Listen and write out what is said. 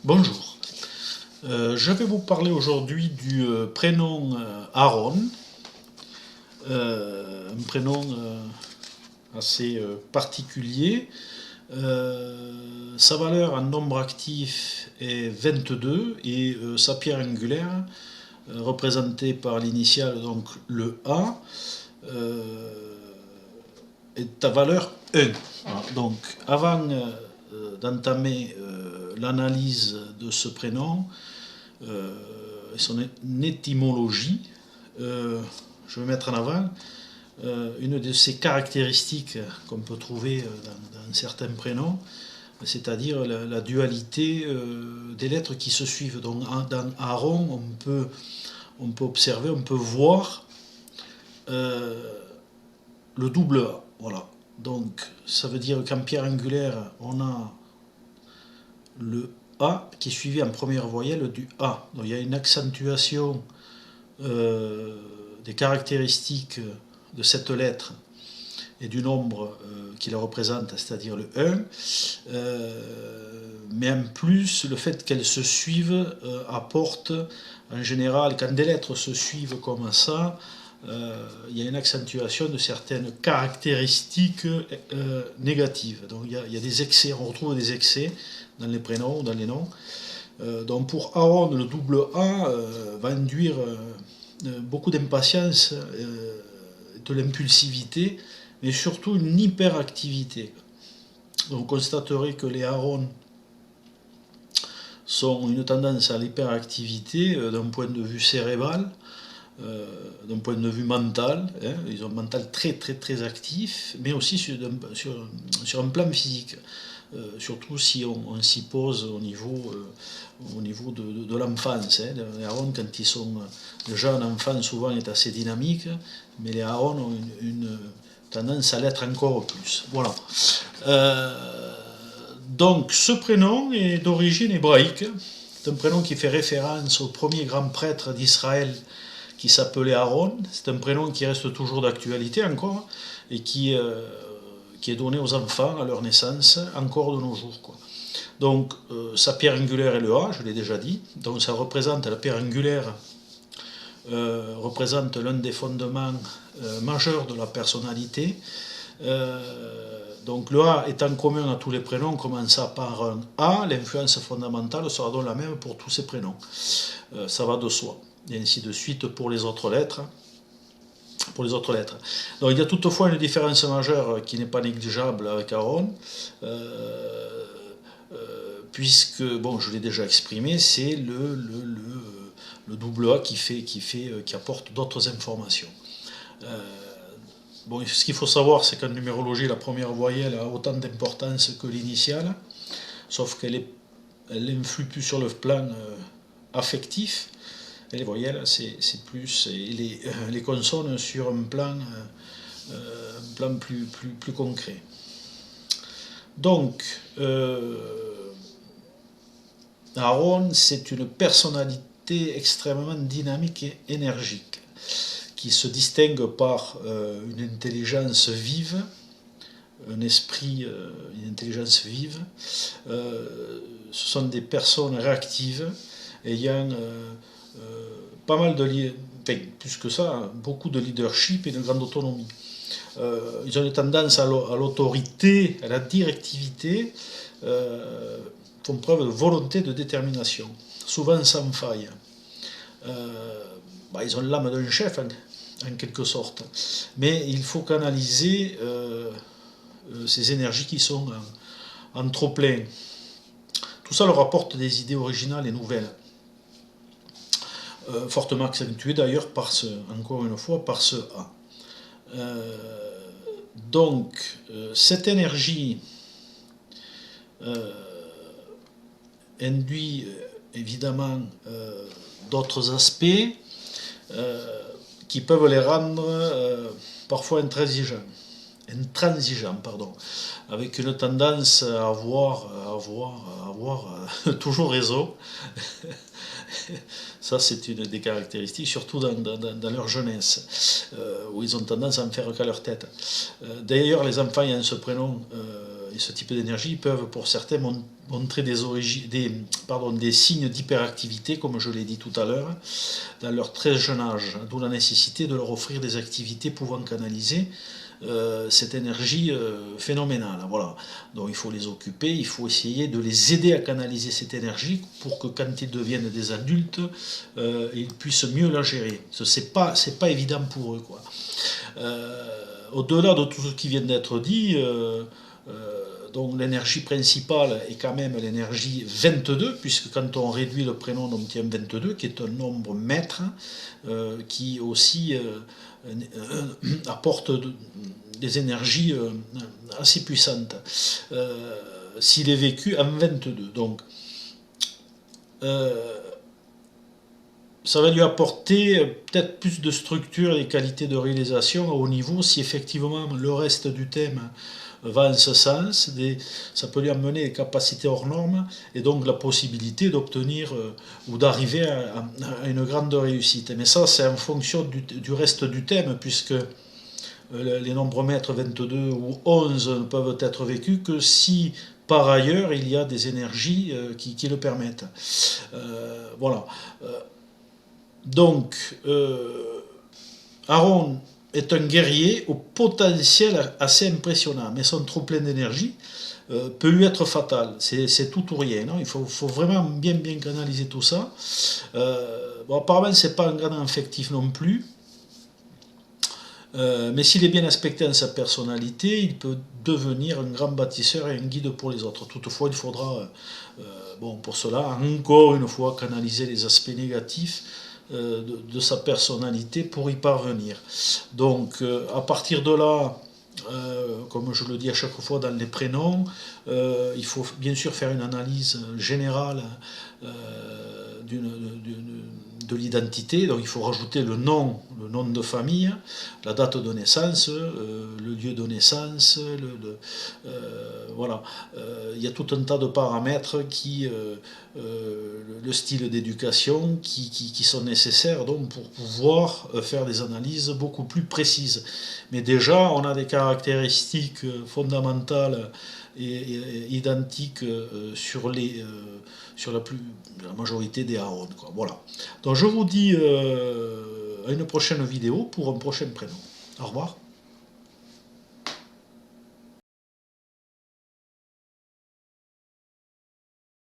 Bonjour. Je vais vous parler aujourd'hui du prénom Aaron, un prénom assez particulier. Sa valeur en nombre actif est 22 et sa pierre angulaire, représentée par l'initiale donc le A, est à valeur 1. Voilà. Donc avant d'entamer l'analyse de ce prénom et son étymologie, je vais mettre en avant une de ces caractéristiques qu'on peut trouver dans certains prénoms, c'est-à-dire la dualité des lettres qui se suivent. Donc dans Aaron, on peut observer, on peut voir le double A. Voilà. Donc ça veut dire qu'en pierre angulaire, on a le A qui est suivi en première voyelle du A. Donc il y a une accentuation des caractéristiques de cette lettre et du nombre qui la représente, c'est-à-dire le 1. Mais en plus, le fait qu'elles se suivent apporte, en général, quand des lettres se suivent comme ça, il y a une accentuation de certaines caractéristiques négatives. Donc il y a des excès, on retrouve des excès dans les prénoms, dans les noms. Donc pour Aaron, le double A va induire beaucoup d'impatience, de l'impulsivité, mais surtout une hyperactivité. Donc vous constaterez que les Aaron sont une tendance à l'hyperactivité d'un point de vue cérébral, d'un point de vue mental, hein, ils ont un mental très très très actif, mais aussi sur un plan physique, surtout si on s'y pose au niveau de l'enfance. Hein. Les Aaron, quand ils sont jeunes enfants, souvent est assez dynamique, mais les Aaron ont une tendance à l'être encore plus. Voilà. Donc ce prénom est d'origine hébraïque. C'est un prénom qui fait référence au premier grand prêtre d'Israël qui s'appelait Aaron. C'est un prénom qui reste toujours d'actualité encore et qui est donné aux enfants à leur naissance encore de nos jours, quoi. Donc sa pierre angulaire est le A, je l'ai déjà dit. Donc ça représente, la pierre angulaire représente l'un des fondements majeurs de la personnalité. Donc le A étant commun à tous les prénoms, commençant par un A, l'influence fondamentale sera donc la même pour tous ces prénoms. Ça va de soi. Et ainsi de suite pour les autres lettres. Donc il y a toutefois une différence majeure qui n'est pas négligeable avec Aaron, puisque, bon, je l'ai déjà exprimé, c'est le double A qui apporte d'autres informations. Bon, ce qu'il faut savoir, c'est qu'en numérologie, la première voyelle a autant d'importance que l'initiale, sauf qu'elle influe plus sur le plan affectif. Et les voyelles, c'est plus les consonnes sur un plan plus concret. Donc, Aaron, c'est une personnalité extrêmement dynamique et énergique, qui se distingue par une intelligence vive, un esprit, une intelligence vive. Ce sont des personnes réactives, ayant pas mal de plus que ça, beaucoup de leadership et de grande autonomie. Ils ont une tendance à l'autorité, à la directivité, font preuve de volonté, de détermination, souvent sans faille. Ils ont l'âme d'un chef en quelque sorte, mais il faut canaliser ces énergies qui sont en trop-plein. Tout ça leur apporte des idées originales et nouvelles. Fortement accentué d'ailleurs encore une fois, par ce A. Donc, cette énergie induit évidemment d'autres aspects qui peuvent les rendre parfois intransigeants, avec une tendance à avoir toujours raison. Ça, c'est une des caractéristiques, surtout dans leur jeunesse, où ils ont tendance à en faire qu'à leur tête. D'ailleurs, les enfants ayant ce prénom et ce type d'énergie peuvent pour certains montrer des signes d'hyperactivité, comme je l'ai dit tout à l'heure, dans leur très jeune âge, d'où la nécessité de leur offrir des activités pouvant canaliser cette énergie phénoménale. Voilà. Donc il faut les occuper, il faut essayer de les aider à canaliser cette énergie pour que quand ils deviennent des adultes, ils puissent mieux la gérer. C'est pas évident pour eux, quoi. Au-delà de tout ce qui vient d'être dit, donc l'énergie principale est quand même l'énergie 22, puisque quand on réduit le prénom, on obtient 22, qui est un nombre maître, qui aussi apporte des énergies assez puissantes, s'il est vécu en 22. Donc, ça va lui apporter peut-être plus de structure et qualité de réalisation à haut niveau si effectivement le reste du thème va en ce sens. Ça peut lui amener des capacités hors normes et donc la possibilité d'obtenir ou d'arriver à une grande réussite. Mais ça, c'est en fonction du reste du thème, puisque les nombres maîtres 22 ou 11 ne peuvent être vécus que si par ailleurs il y a des énergies qui le permettent. Voilà. Donc, Aaron est un guerrier au potentiel assez impressionnant, mais son trop plein d'énergie peut lui être fatal. C'est tout ou rien. Non, il faut vraiment bien canaliser tout ça. Bon, apparemment, c'est pas un grand affectif non plus. Mais s'il est bien aspecté dans sa personnalité, il peut devenir un grand bâtisseur et un guide pour les autres. Toutefois, il faudra, pour cela, encore une fois, canaliser les aspects négatifs de sa personnalité pour y parvenir. Donc, à partir de là, comme je le dis à chaque fois dans les prénoms, il faut bien sûr faire une analyse générale de l'identité. Donc il faut rajouter le nom de famille, la date de naissance, le lieu de naissance, voilà. Il y a tout un tas de paramètres le style d'éducation qui sont nécessaires donc pour pouvoir faire des analyses beaucoup plus précises. Mais déjà, on a des caractéristiques fondamentales et identiques sur la majorité des Aaron. Voilà. Donc je vous dis à une prochaine vidéo pour un prochain prénom. Au revoir.